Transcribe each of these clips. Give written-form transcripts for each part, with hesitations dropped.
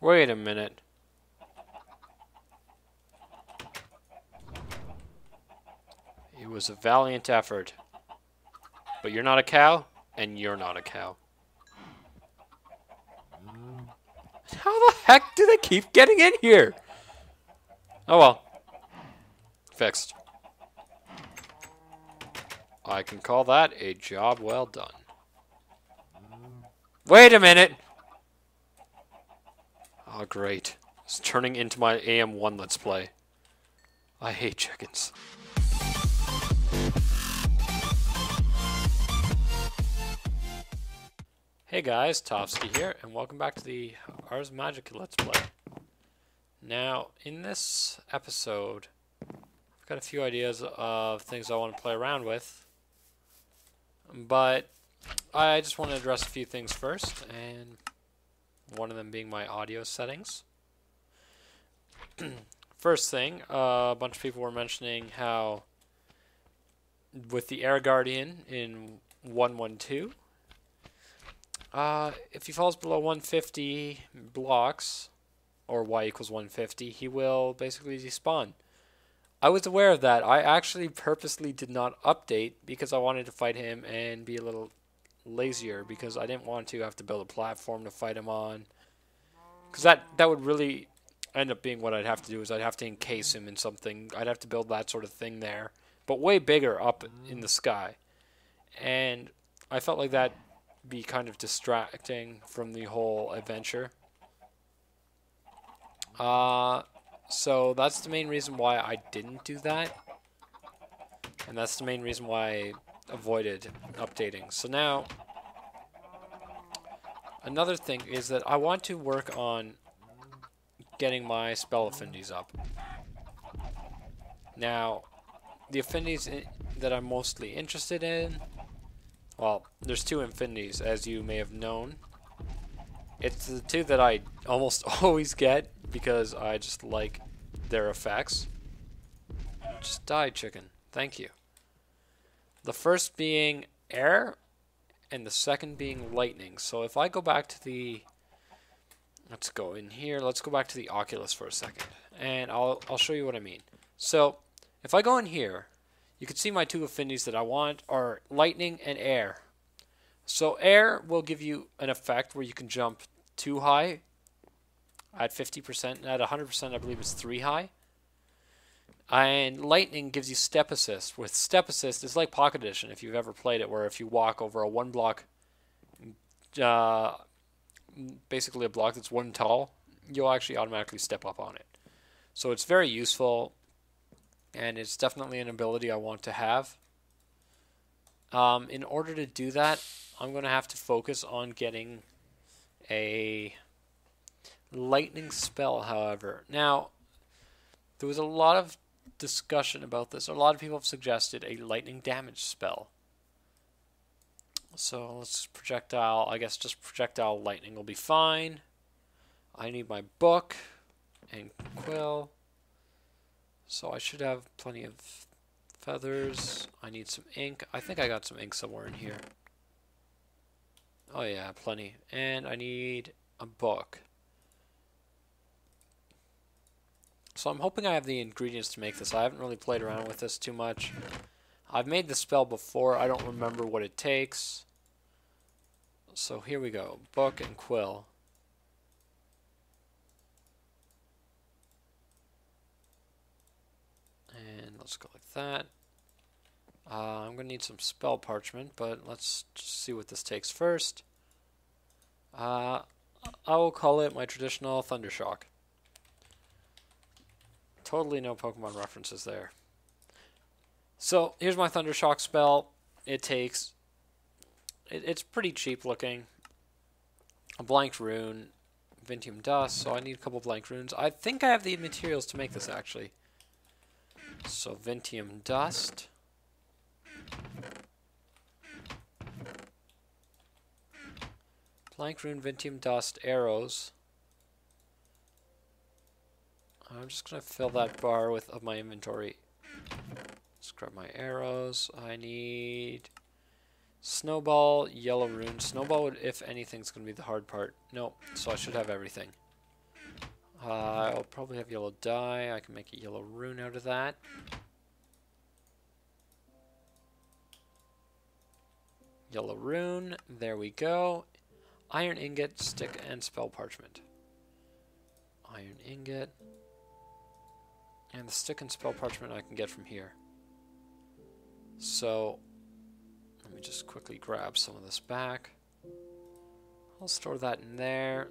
Wait a minute. It was a valiant effort. But you're not a cow, and you're not a cow. How the heck do they keep getting in here? Oh well. Fixed. I can call that a job well done. Wait a minute! Oh, great. It's turning into my AM1 Let's Play. I hate chickens. Hey guys, Tofsky here, and welcome back to the Ars Magica Let's Play. Now, in this episode, I've got a few ideas of things I want to play around with, but I just want to address a few things first, and one of them being my audio settings. First thing, a bunch of people were mentioning how with the Air Guardian in 1.1.2, if he falls below 150 blocks, or y equals 150, he will basically despawn. I was aware of that. I actually purposely did not update because I wanted to fight him and be a little lazier because I didn't want to have to build a platform to fight him on. Because that would really end up being what I'd have to do, is I'd have to encase him in something. I'd have to build that sort of thing there, but way bigger up in the sky. And I felt like that'd be kind of distracting from the whole adventure. So that's the main reason why I didn't do that. And that's the main reason why I avoided updating. So now, another thing is that I want to work on getting my spell affinities up. Now, the affinities that I'm mostly interested in, well, there's two affinities, as you may have known. It's the two that I almost always get because I just like their effects. Just die, chicken. Thank you. The first being air, and the second being lightning. So if I go back to the... Let's go in here. Let's go back to the Oculus for a second. And I'll show you what I mean. So if I go in here, you can see my two affinities that I want are lightning and air. So air will give you an effect where you can jump 2 high at 50%, and at 100% I believe it's 3 high. And lightning gives you step assist. With step assist, it's like Pocket Edition if you've ever played it, where if you walk over a 1 block, basically a block that's 1 tall, you'll actually automatically step up on it. So it's very useful, and it's definitely an ability I want to have. In order to do that, I'm going to have to focus on getting a lightning spell, however. Now, there was a lot of discussion about this. A lot of people have suggested a lightning damage spell. So let's projectile. I guess just projectile lightning will be fine. I need my book and quill. So I should have plenty of feathers. I need some ink. I think I got some ink somewhere in here. Oh yeah, plenty. And I need a book. So I'm hoping I have the ingredients to make this. I haven't really played around with this too much. I've made the spell before. I don't remember what it takes. So here we go. Book and quill. And let's go like that. I'm going to need some spell parchment, but let's just see what this takes first. I will call it my traditional Thundershock. Totally no Pokemon references there. So here's my Thundershock spell. It takes... It's pretty cheap looking. A blank rune, Vintium dust, so I need a couple blank runes. I think I have the materials to make this actually. So Vintium dust. Blank rune, Vintium dust, arrows. I'm just going to fill that bar of my inventory. Let's grab my arrows. I need snowball, yellow rune. Snowball would, if anything, is going to be the hard part. Nope, so I should have everything. I'll probably have yellow dye. I can make a yellow rune out of that. Yellow rune. There we go. Iron ingot, stick, and spell parchment. Iron ingot. And the stick and spell parchment I can get from here. So, let me just quickly grab some of this back. I'll store that in there.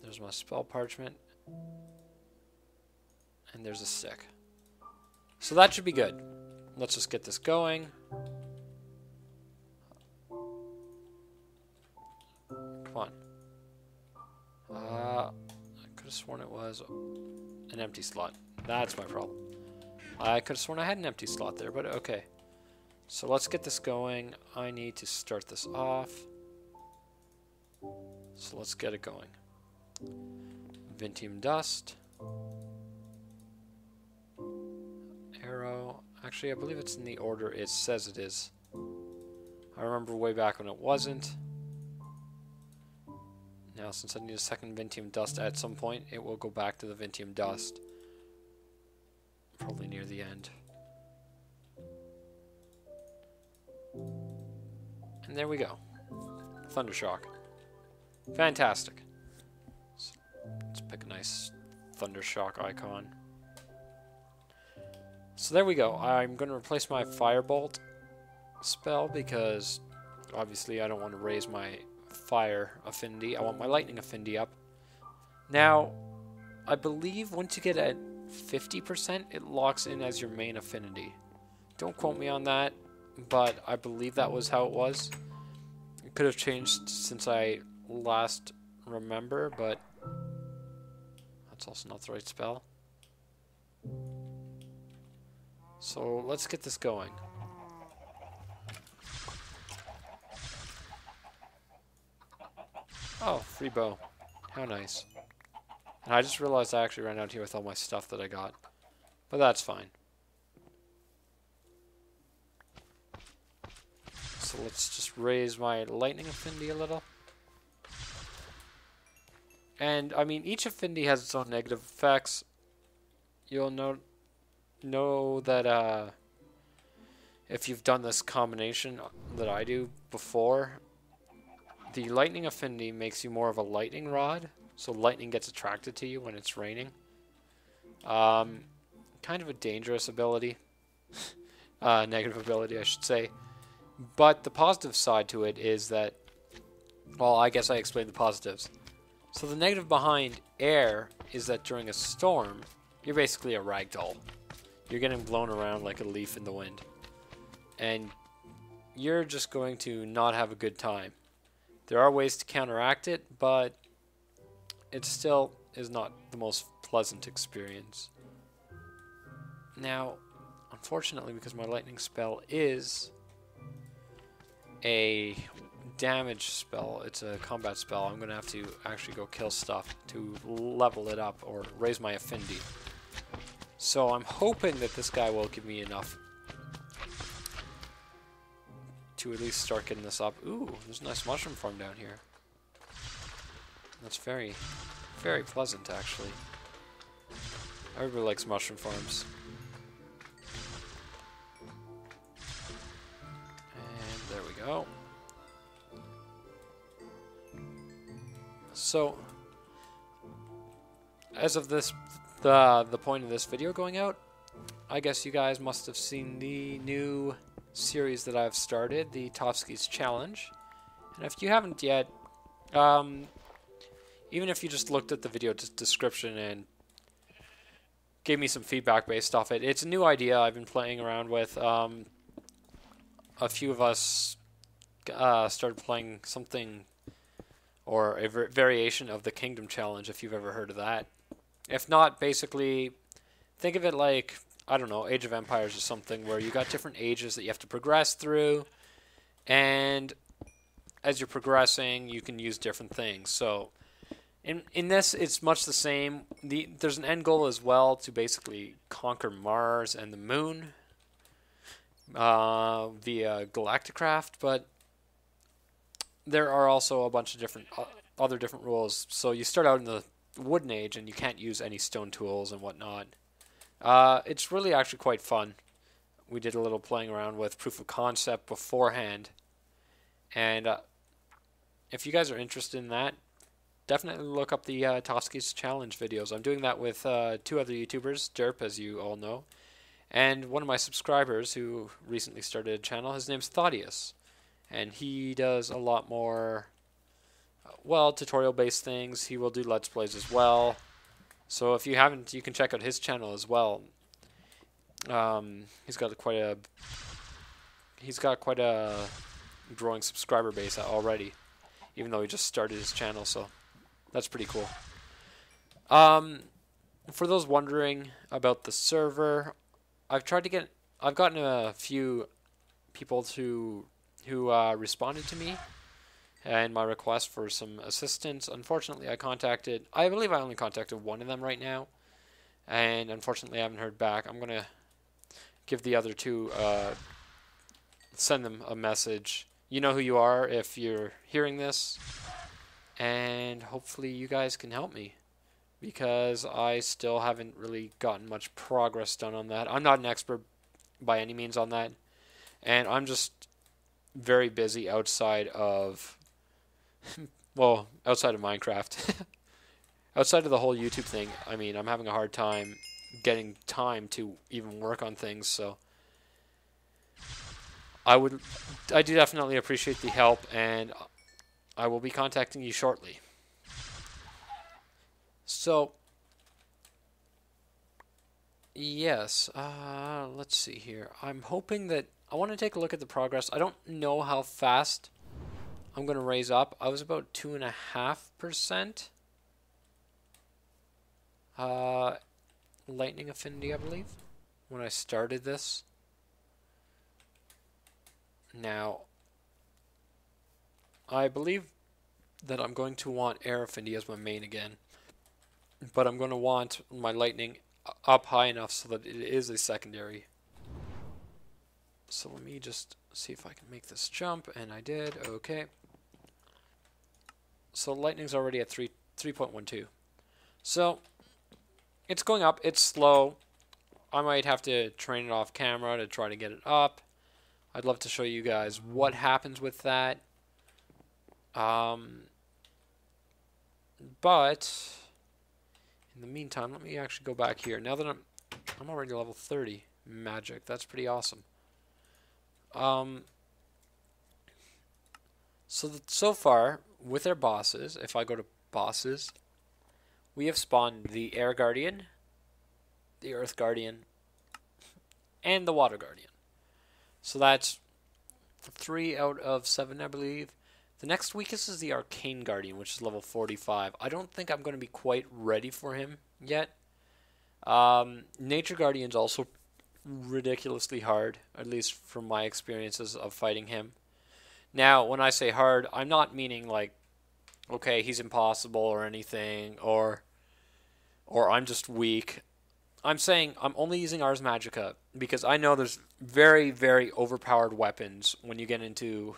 There's my spell parchment. And there's a stick. So that should be good. Let's just get this going. Come on. I could have sworn it was an empty slot. That's my problem. I could have sworn I had an empty slot there, but okay. So let's get this going. I need to start this off. So let's get it going. Vintium dust. Arrow. Actually, I believe it's in the order it says it is. I remember way back when it wasn't. Now, since I need a second Vintium dust at some point, it will go back to the Vintium dust. Probably near the end. And there we go. Thundershock. Fantastic. So let's pick a nice Thundershock icon. So there we go. I'm going to replace my Firebolt spell because obviously I don't want to raise my fire affinity. I want my lightning affinity up. Now, I believe once you get at 50%, it locks in as your main affinity. Don't quote me on that, but I believe that was how it was. It could have changed since I last remember, but that's also not the right spell. So let's get this going. Oh, free bow. How nice. And I just realized I actually ran out here with all my stuff that I got. But that's fine. So let's just raise my lightning affinity a little. And, I mean, each affinity has its own negative effects. You'll know that if you've done this combination that I do before, the lightning affinity makes you more of a lightning rod, so lightning gets attracted to you when it's raining. Kind of a dangerous ability, negative ability I should say, but the positive side to it is that, well, I guess I explained the positives. So the negative behind air is that during a storm, you're basically a ragdoll. You're getting blown around like a leaf in the wind. And you're just going to not have a good time. There are ways to counteract it, but it still is not the most pleasant experience. Now, unfortunately, because my lightning spell is a damage spell, it's a combat spell, I'm going to have to actually go kill stuff to level it up or raise my affinity. So I'm hoping that this guy will give me enough to at least start getting this up. Ooh, there's a nice mushroom farm down here. That's very, very pleasant, actually. Everybody likes mushroom farms. And there we go. So, as of this, the point of this video going out, I guess you guys must have seen the new series that I've started, the Topski's Challenge. And if you haven't yet, even if you just looked at the video description and gave me some feedback based off it, it's a new idea I've been playing around with. A few of us started playing something, or a variation of the Kingdom Challenge, if you've ever heard of that. If not, basically, think of it like, I don't know, Age of Empires or something, where you got different ages that you have to progress through, and as you're progressing, you can use different things. So, in this, it's much the same. There's an end goal as well to basically conquer Mars and the Moon via Galacticraft, but there are also a bunch of different other different rules. So you start out in the Wooden Age, and you can't use any stone tools and whatnot. It's really actually quite fun. We did a little playing around with proof of concept beforehand, and if you guys are interested in that, definitely look up the Toski's Challenge videos. I'm doing that with 2 other YouTubers, Derp, as you all know, and one of my subscribers who recently started a channel. His name's Thaddeus, and he does a lot more, well, tutorial-based things. He will do Let's Plays as well. So if you haven't, you can check out his channel as well. He's got quite a growing subscriber base already, even though he just started his channel. So that's pretty cool. For those wondering about the server, I've gotten a few people who responded to me and my request for some assistance. Unfortunately, I believe I only contacted one of them right now, and unfortunately I haven't heard back. I'm gonna give the other 2, send them a message. You know who you are if you're hearing this, and hopefully you guys can help me, because I still haven't really gotten much progress done on that. I'm not an expert by any means on that, and I'm just very busy outside of well, outside of Minecraft. Outside of the whole YouTube thing, I mean, I'm having a hard time getting time to even work on things, so I do definitely appreciate the help, and I will be contacting you shortly. So, yes, let's see here. I'm hoping that I want to take a look at the progress. I don't know how fast I'm going to raise up. I was about 2.5%. Lightning Affinity, I believe, when I started this. Now, I believe that I'm going to want Air Affinity as my main again, but I'm going to want my Lightning up high enough so that it is a secondary. So let me just see if I can make this jump, and I did. Okay. So Lightning's already at 3.12. So it's going up. It's slow. I might have to train it off camera to try to get it up. I'd love to show you guys what happens with that. But in the meantime, let me actually go back here. Now that I'm already level 30 magic. That's pretty awesome. So far with our bosses, if I go to bosses, we have spawned the Air Guardian, the Earth Guardian, and the Water Guardian. So that's 3 out of 7, I believe. The next weakest is the Arcane Guardian, which is level 45. I don't think I'm going to be quite ready for him yet. Nature Guardian's also ridiculously hard, at least from my experiences of fighting him. Now, when I say hard, I'm not meaning like, okay, he's impossible or anything, or I'm just weak. I'm saying I'm only using Ars Magica because I know there's very, very overpowered weapons when you get into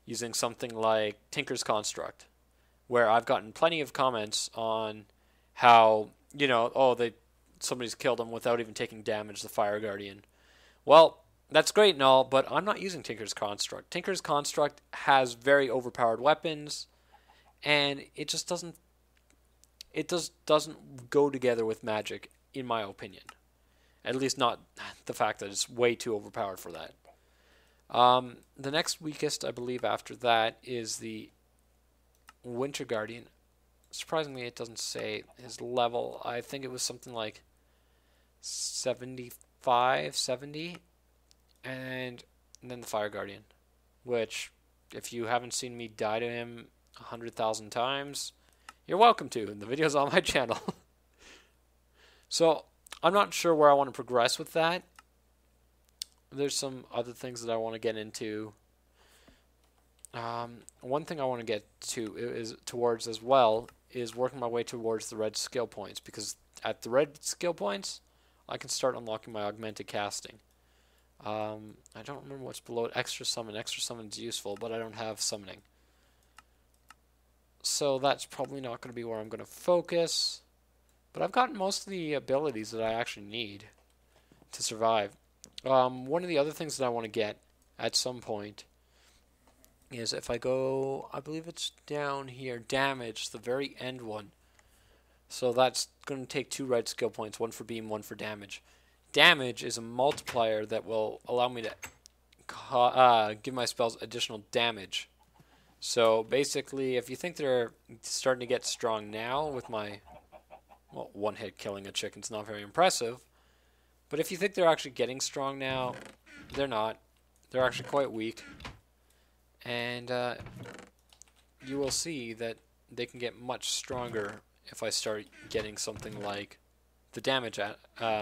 using something like Tinker's Construct, where I've gotten plenty of comments on how, you know, oh, somebody's killed him without even taking damage, the Fire Guardian. Well, that's great and all, but I'm not using Tinker's Construct. Tinker's Construct has very overpowered weapons, and it just doesn't go together with magic, in my opinion. At least not the fact that it's way too overpowered for that. The next weakest, I believe, after that is the Winter Guardian. Surprisingly, it doesn't say his level. I think it was something like 75, 70. And then the Fire Guardian, which, if you haven't seen me die to him 100,000 times, you're welcome to, and the video's on my channel. So, I'm not sure where I want to progress with that. There's some other things that I want to get into. One thing I want to get towards as well is working my way towards the red skill points, because at the red skill points, I can start unlocking my augmented casting. I don't remember what's below it. Extra summon. Extra summon's useful, but I don't have summoning. So that's probably not going to be where I'm going to focus. But I've gotten most of the abilities that I actually need to survive. One of the other things that I want to get at some point is if I go, I believe it's down here, damage, the very end one. So that's going to take 2 red skill points, 1 for beam, 1 for damage. Damage is a multiplier that will allow me to give my spells additional damage. So basically, if you think they're starting to get strong now with my, well, 1 hit killing a chicken's not very impressive. But if you think they're actually getting strong now, they're not. They're actually quite weak. And you will see that they can get much stronger if I start getting something like the damage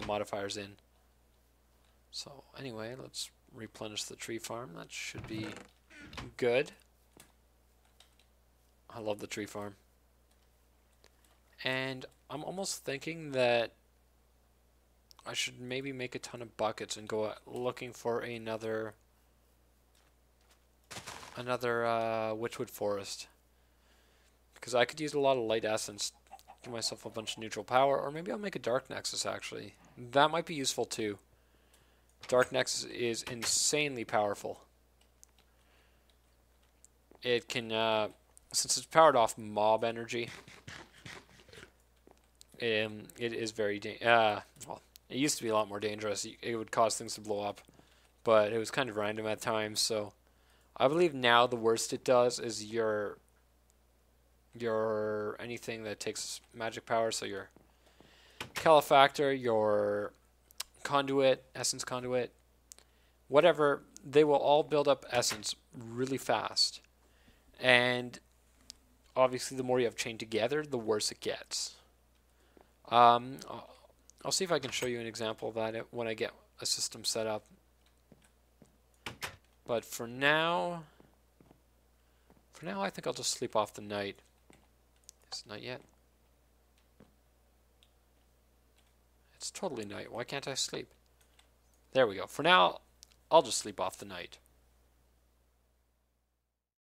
modifiers in. So anyway, let's replenish the tree farm. That should be good. I love the tree farm. And I'm almost thinking that I should maybe make a ton of buckets and go looking for another witchwood forest. Because I could use a lot of light essence, give myself a bunch of neutral power, or maybe I'll make a dark nexus actually. That might be useful too. Dark nexus is insanely powerful. It can, since it's powered off mob energy, it is very well, it used to be a lot more dangerous. It would cause things to blow up, but it was kind of random at times. So I believe now the worst it does is your anything that takes magic power. So your Calefactor, your conduit, essence conduit, whatever, they will all build up essence really fast. And obviously the more you have chained together, the worse it gets. I'll see if I can show you an example of that when I get a system set up. But for now I think I'll just sleep off the night. It's not yet. It's totally night. Why can't I sleep? There we go. For now, I'll just sleep off the night.